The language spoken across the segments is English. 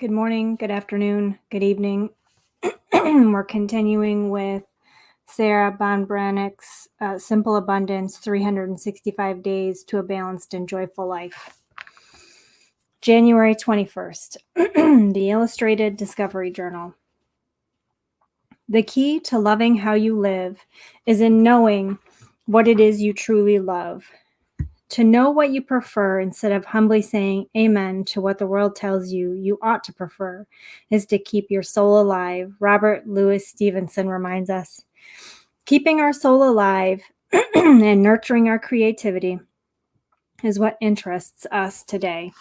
Good morning, good afternoon, good evening. We're continuing with Sarah Bonbranick's Simple Abundance 365 Days to a Balanced and Joyful Life. January 21st, the Illustrated Discovery Journal. The key to loving how you live is in knowing what it is you truly love. To know what you prefer instead of humbly saying amen to what the world tells you you ought to prefer is to keep your soul alive. Robert Louis Stevenson reminds us. Keeping our soul alive and nurturing our creativity is what interests us today.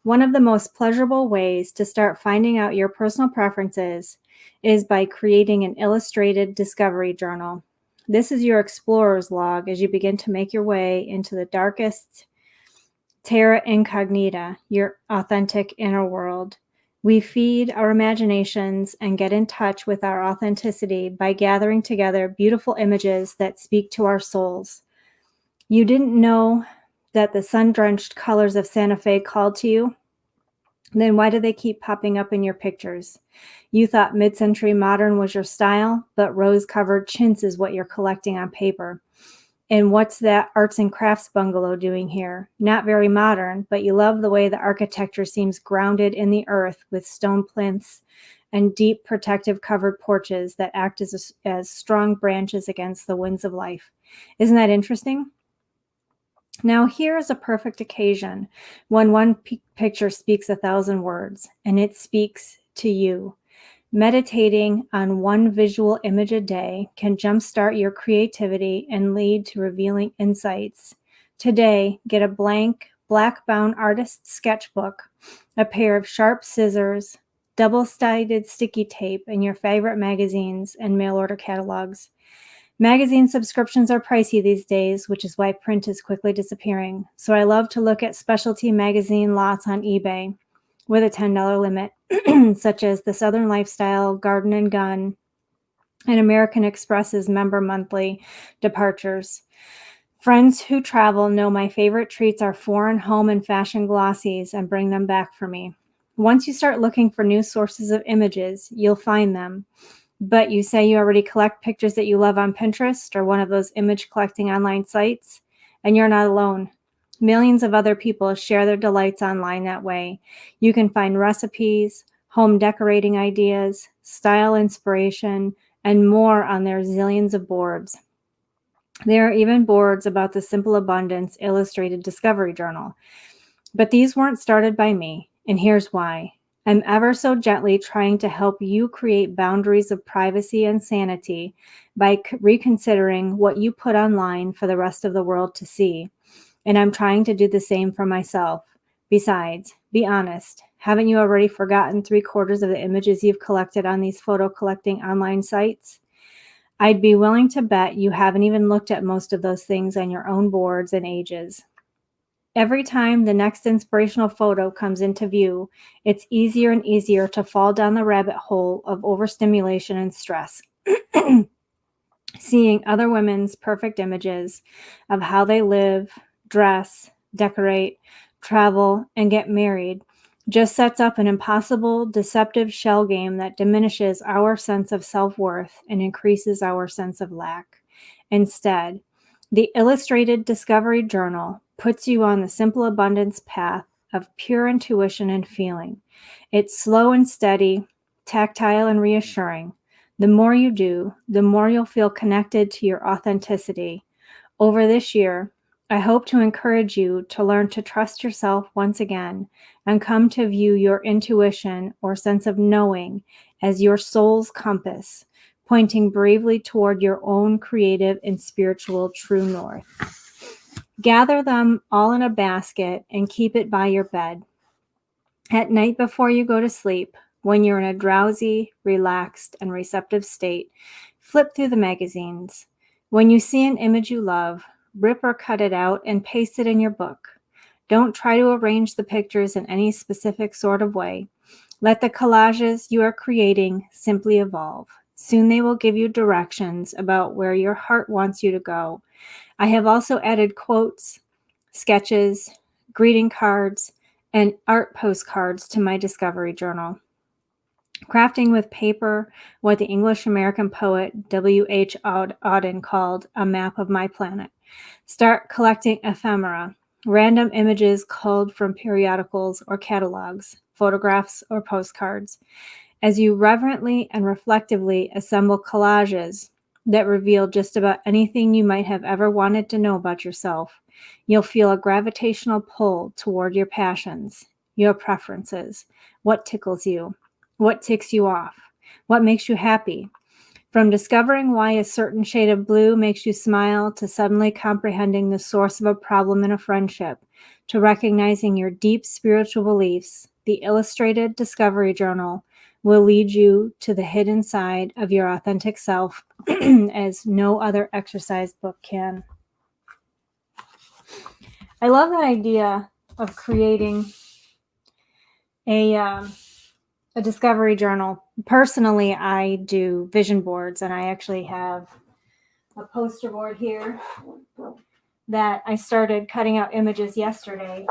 One of the most pleasurable ways to start finding out your personal preferences is by creating an illustrated discovery journal. This is your explorer's log as you begin to make your way into the darkest terra incognita, your authentic inner world. We feed our imaginations and get in touch with our authenticity by gathering together beautiful images that speak to our souls. You didn't know that the sun-drenched colors of Santa Fe called to you? Then why do they keep popping up in your pictures? You thought mid-century modern was your style, but rose-covered chintz is what you're collecting on paper. And what's that arts and crafts bungalow doing here? Not very modern, but you love the way the architecture seems grounded in the earth with stone plinths and deep protective covered porches that act as strong branches against the winds of life. Isn't that interesting? Now, here is a perfect occasion when one picture speaks 1,000 words, and it speaks to you. Meditating on one visual image a day can jumpstart your creativity and lead to revealing insights. Today, get a blank, black-bound artist's sketchbook, a pair of sharp scissors, double-sided sticky tape, and your favorite magazines and mail-order catalogs. Magazine subscriptions are pricey these days, which is why print is quickly disappearing. So I love to look at specialty magazine lots on eBay with a $10 limit, such as the Southern Lifestyle, Garden and Gun, and American Express's member monthly departures. Friends who travel know my favorite treats are foreign home and fashion glossies and bring them back for me. Once you start looking for new sources of images, you'll find them. But you say you already collect pictures that you love on Pinterest or one of those image collecting online sites, and you're not alone. Millions of other people share their delights online that way. You can find recipes, home decorating ideas, style inspiration, and more on their zillions of boards. There are even boards about the Simple Abundance Illustrated Discovery Journal. But these weren't started by me, and here's why. I'm ever so gently trying to help you create boundaries of privacy and sanity by reconsidering what you put online for the rest of the world to see. And I'm trying to do the same for myself. Besides, be honest, haven't you already forgotten 3/4 of the images you've collected on these photo collecting online sites? I'd be willing to bet you haven't even looked at most of those things on your own boards and ages. Every time the next inspirational photo comes into view, it's easier and easier to fall down the rabbit hole of overstimulation and stress. Seeing other women's perfect images of how they live, dress, decorate, travel, and get married just sets up an impossible, deceptive shell game that diminishes our sense of self-worth and increases our sense of lack. Instead, the Illustrated Discovery Journal puts you on the simple abundance path of pure intuition and feeling. It's slow and steady, tactile and reassuring. The more you do, the more you'll feel connected to your authenticity. Over this year, I hope to encourage you to learn to trust yourself once again and come to view your intuition or sense of knowing as your soul's compass, pointing bravely toward your own creative and spiritual true north. Gather them all in a basket and keep it by your bed. At night before you go to sleep, when you're in a drowsy, relaxed, and receptive state, flip through the magazines. When you see an image you love, rip or cut it out and paste it in your book. Don't try to arrange the pictures in any specific sort of way. Let the collages you are creating simply evolve. Soon they will give you directions about where your heart wants you to go. I have also added quotes, sketches, greeting cards, and art postcards to my discovery journal. Crafting with paper, what the English-American poet W.H. Auden called a map of my planet. Start collecting ephemera, random images culled from periodicals or catalogs, photographs or postcards. As you reverently and reflectively assemble collages that reveal just about anything you might have ever wanted to know about yourself, you'll feel a gravitational pull toward your passions, your preferences, what tickles you, what ticks you off, what makes you happy. From discovering why a certain shade of blue makes you smile to suddenly comprehending the source of a problem in a friendship, to recognizing your deep spiritual beliefs, the illustrated discovery journal will lead you to the hidden side of your authentic self as no other exercise book can. I love that idea of creating a discovery journal. Personally, I do vision boards, and I actually have a poster board here that I started cutting out images yesterday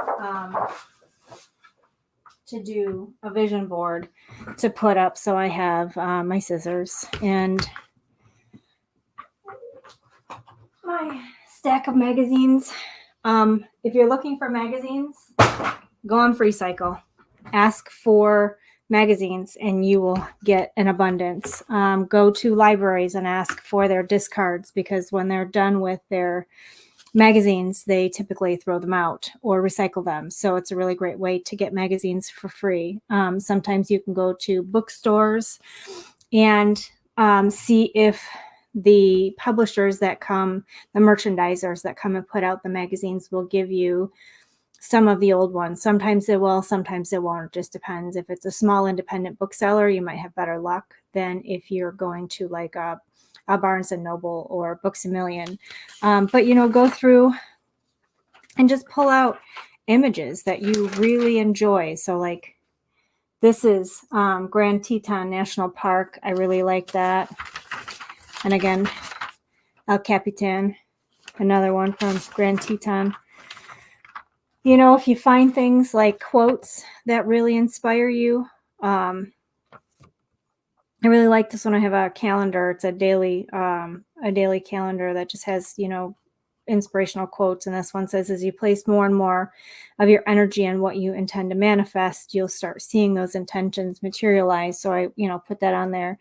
to do a vision board to put up. So I have my scissors and my stack of magazines. If you're looking for magazines, go on FreeCycle. Ask for magazines and you will get an abundance. Go to libraries and ask for their discards, because when they're done with their magazines, they typically throw them out or recycle them. So it's a really great way to get magazines for free. Sometimes you can go to bookstores and see if the publishers that come, the merchandisers that come and put out the magazines will give you some of the old ones. Sometimes they will, sometimes they won't. It just depends. If it's a small independent bookseller, you might have better luck than if you're going to like a Barnes and Noble or Books A Million. But, go through and just pull out images that you really enjoy. So like this is Grand Teton National Park. I really like that. And again, El Capitan, another one from Grand Teton. If you find things like quotes that really inspire you, I really like this one. I have a calendar. It's a daily calendar that just has, inspirational quotes. And this one says, as you place more and more of your energy on what you intend to manifest, you'll start seeing those intentions materialize. So I, put that on there.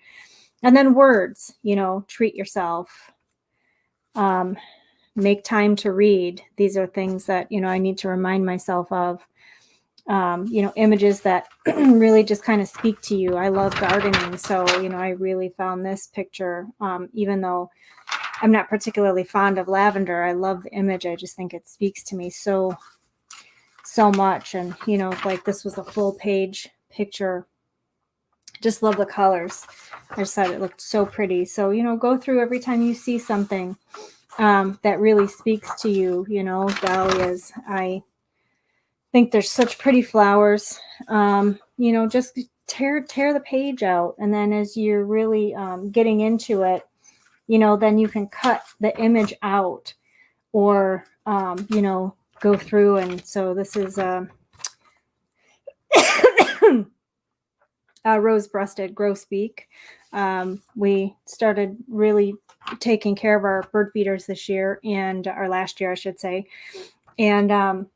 And then words, treat yourself. Make time to read. These are things that, I need to remind myself of. Images that really just kind of speak to you. I love gardening. So, I really found this picture, even though I'm not particularly fond of lavender, I love the image. I just think it speaks to me so much. And, like this was a full page picture. Just love the colors. I just thought it looked so pretty. So, go through every time you see something that really speaks to you, dahlias. I think there's such pretty flowers. Just tear the page out. And then as you're really getting into it, then you can cut the image out or, go through. And so this is a rose-breasted grosbeak. We started really taking care of our bird feeders this year, or last year, I should say. And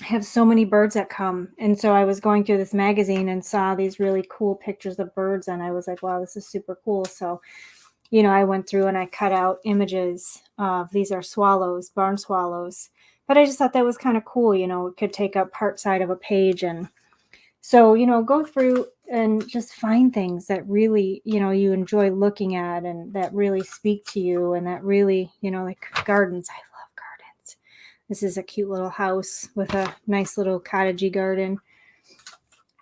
have so many birds that come. And so I was going through this magazine and saw these really cool pictures of birds. And I was like, wow, this is super cool. So, I went through and I cut out images of, these are swallows, barn swallows. But I just thought that was kind of cool. It could take up part side of a page. And so, go through and just find things that really, you enjoy looking at and that really speak to you and that really, like gardens. I love gardens. This is a cute little house with a nice little cottagey garden.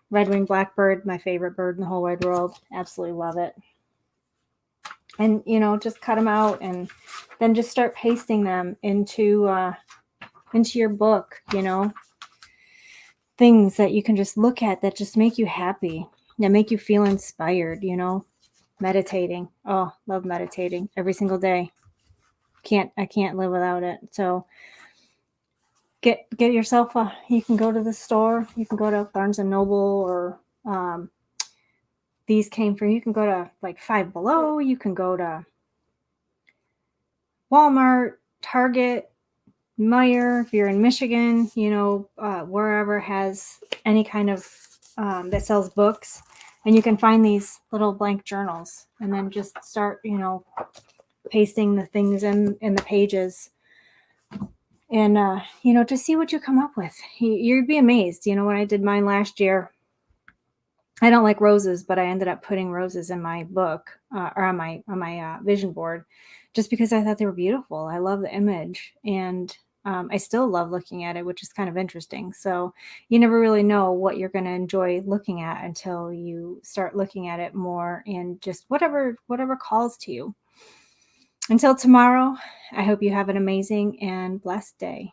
Red-winged blackbird, my favorite bird in the whole wide world. Absolutely love it. And, just cut them out and then just start pasting them into your book, things that you can just look at that just make you happy, that make you feel inspired, meditating. Oh, love meditating every single day. I can't live without it. So get yourself you can go to the store, you can go to Barnes and Noble, or these came from, you can go to like Five Below, you can go to Walmart, Target, Meijer, if you're in Michigan, wherever has any kind of that sells books, and you can find these little blank journals, and then just start, pasting the things in the pages, and to see what you come up with. You'd be amazed. When I did mine last year, I don't like roses, but I ended up putting roses in my book, or on my vision board, just because I thought they were beautiful. I love the image, and I still love looking at it, which is kind of interesting. So you never really know what you're going to enjoy looking at until you start looking at it more, and just whatever calls to you. Until tomorrow, I hope you have an amazing and blessed day.